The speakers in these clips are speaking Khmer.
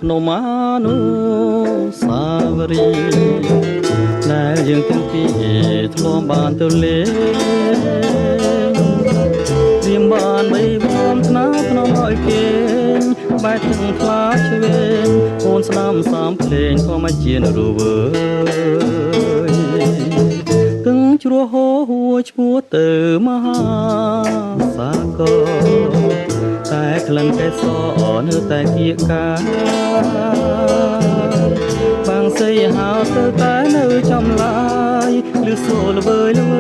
ភ្នំអានុសាវរីយ៍ដែលយើងទាំងពីរធ្លាប់បានទៅលេងរៀមបានបីវងថ្នាភ្នំឲ្យគេងបែកទាំងខ្លាឆ្វេងអូនស្ដាំសាមភ្លេងក៏មកជានរវើយទឹងជ្រោះហូរហួឈ្មោះទៅមហាសាគរតែក្លិនកេសរនៅតែគៀកកាបាំងសីហៅទៅតែនៅចំឡាយឬសូលវើយលើ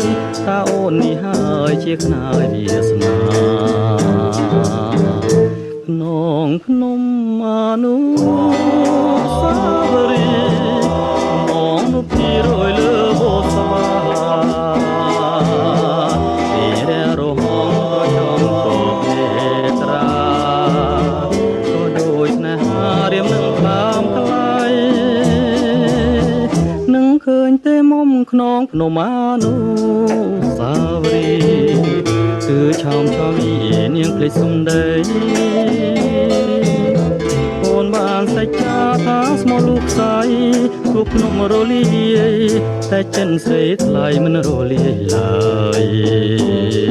យតាអូននេះហើយជាខ្នើយវាសនាក្នុងភ្នំអានុសាវរីយ៍មងនោះពីរយលើបោស្វាពីររហងក៏ចំកោពេត្រាក៏ដូចស្នេហារៀមនឹងតាមថ្លៃនឹងឃើញទេមុំក្នុងភ្នំអានុសាវរីយ៍គឺឆោមឆោមនាងភ្លេចសំដីអូនបានសេចក្ដីថាស្មោះលោកស្រីគ្រប់ភ្នំរលាយតែចិនស្រីថ្លៃមិនរលាយឡើយ